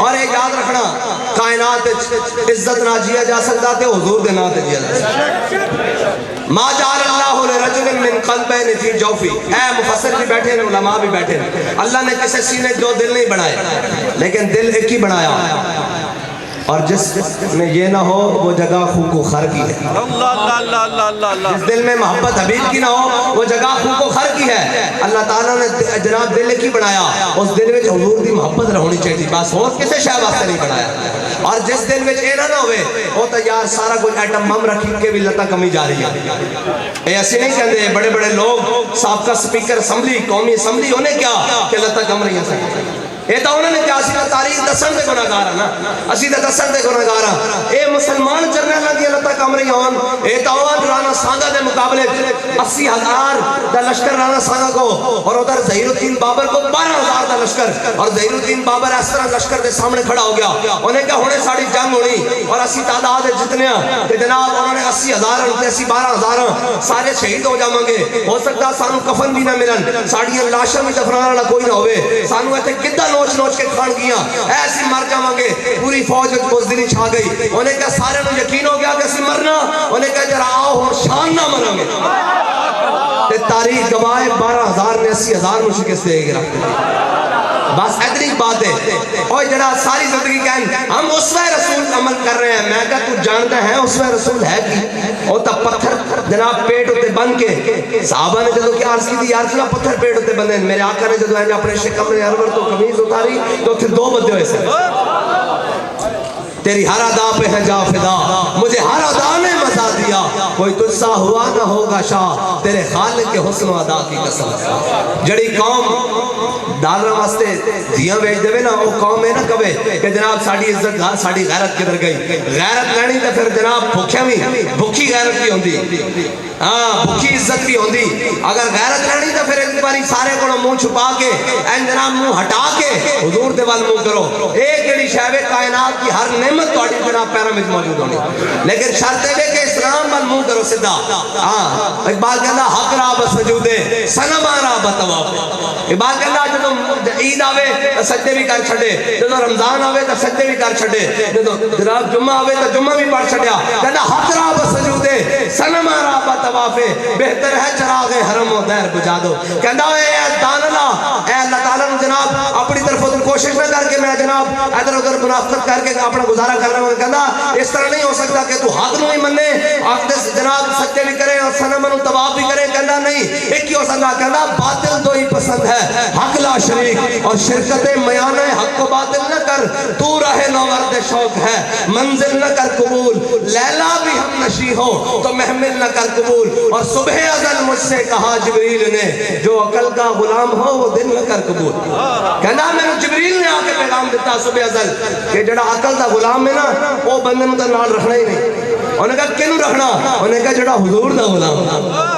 اور ایک یاد رکھنا کائنات عزت نہ جیا جا سکتا تے حضور دے نام تے جیا جا سکتا ما جعل اللہ لرجل من قلبین فی جوفی اے مفسر بھی بیٹھے ہیں علماء بھی بیٹھے ہیں اللہ نے کسی سینے دو دل نہیں بنائے لیکن دل ایک ہی بنایا اور جس میں یہ نہ ہو وہ جگہ خون و خر کی ہے جس دل میں محبت حبیب کی نہ ہو وہ جگہ خون و خر کی ہے اللہ تعالیٰ نے جناب دل کی بنایا اس دل میں حضور دی محبت رہنی چاہیے بس اور کسے شے واسطے نہیں بنایا اور جس دل میں اے نہ ہوئے وہ تو یار سارا کچھ ایٹم بم رکھی کے بھی لتا کمی جا رہی ہے اے ایسے نہیں کہتے بڑے بڑے لوگ سابقہ سپیکر اسمبلی قومی اسمبلی ہونے کیا کہ لتا کم رہی ہیں اے تو انہوں نے کیا اسی کا تاریخ دسن دے گناہگار ہیں نا اسی دا دسن دے گناہگار ہیں اے مسلمان جرنیلاں دی اللہ کم رہی ہون اے تو رانا سانگا دے مقابلے 80,000 دا لشکر رانا سانگا کو اور ادھر ظہیر الدین بابر کو 12,000 دا لشکر اور ظہیر الدین بابر اس طرح لشکر دے سامنے کھڑا ہو گیا انہیں کہا ہونے ساڑی جنگ ہونی اور اسی تعداد جتنے ہیں کہ جناب انہوں نے 80,000 انتے 12,000 سارے شہید ہو جاؤں گے ہو سکتا سانو کفن بھی نہ ملن ساڑیاں لاشاں بھی دفنانا والا کوئی نہ ہوئے سانو ایتے کدھا نوچ نوچ کے کھان گیا ایسی مر جاؤں گے پوری فوج بزدلی چھا گئی انہیں کہا سارے نو یقین ہو گیا کہ اسی مرنا انہیں کہا جرا آؤ ہم شان نہ مریں گے تے تاریخ گواہ 12,000 نے 80,000 میں شکست دے گرا بس اتنی بات ہے اور جناب ساری زندگی کہیں ہم اسوہ رسول عمل کر رہے ہیں میں کہا تو جانتا ہے اسوہ رسول ہے کی اور تا پتھر جناب پیٹ ہوتے بن کے صحابہ نے جدو کیا عرض کی تھی یار سنا پتھر پیٹ ہوتے بندے میرے آقا نے جدو ہے اپنے شکم نے ارور تو کمیز اتاری تو پھر 2 بدے ہوئے سے تیری ہر ادا پہ ہے جا فدا مجھے ہر ادا نے مزا دیا کوئی تجھ سا ہوا نہ ہوگا شاہ تیرے خالق کے حسن و ادا کی قسم جڑی قوم ڈالنا واسطے دھیاں بیچ دے نا وہ قوم ہے نا کبے کہ جناب ساڑی عزت ساڑی غیرت کدھر گئی غیرت لینی تو پھر جناب بھوکھیا بھی بھوکھی غیرت بھی ہوندی ہاں بھوکھی عزت بھی ہوندی اگر غیرت لینی تو پھر ایک باری سارے کو منہ چھپا کے این جناب منہ ہٹا کے حضور دے وال منہ کرو ایک جڑی شہوے کائنات کی ہر نعمت توڑی جناب پیرا میں موجود ہونی لیکن شرط ہے کہ اسلام وال منہ کرو صدا ہاں اقبال کہنا حق را بسجودے سنم را بتواف اقبال کہنا جدو عید آوے سجدے بھی کر چھڑے جدو رمضان آوے تو سجدے بھی کر چھڑے جدو جناب جمعہ آوے تو جمعہ بھی پڑھ چھڑیا کہنا حق را بسجودے سنم را بتواف بہتر ہے چراغ حرم و دیر بجا دو کہنا اے اللہ تعالیٰ نے جناب اپنی طرف ادھر کوشش نہ کر کے میں جناب ادھر ادھر منافقت کر کے اپنا گزارا کر رہا ہوں کہنا اس طرح نہیں ہو سکتا کہ تو حق نو ہی مننے جناب سجدے بھی کرے اور سنم نو طواف بھی کرے کہنا نہیں ایک ہی ہو سکتا کہنا باطل تو ہی پسند ہے حق لا شریک اور شرکت میانہ حق کو باطل نہ کر تو راہ نورد شوق ہے منزل نہ کر قبول لیلا بھی ہم نشی ہو تو محمل نہ کر قبول اور صبح ازل مجھ سے کہا جبریل نے جو عقل کا غلام ہو وہ دل نہ کر قبول کہنا میں نے جبریل نے آکے پیغام دیتا صبح ازل کہ جڑا عقل دا غلام ہے نا وہ بندے نو تے نال رکھنا ہی نہیں انہیں کہا کینوں رکھنا انہیں کہا جڑا حضور دا غلام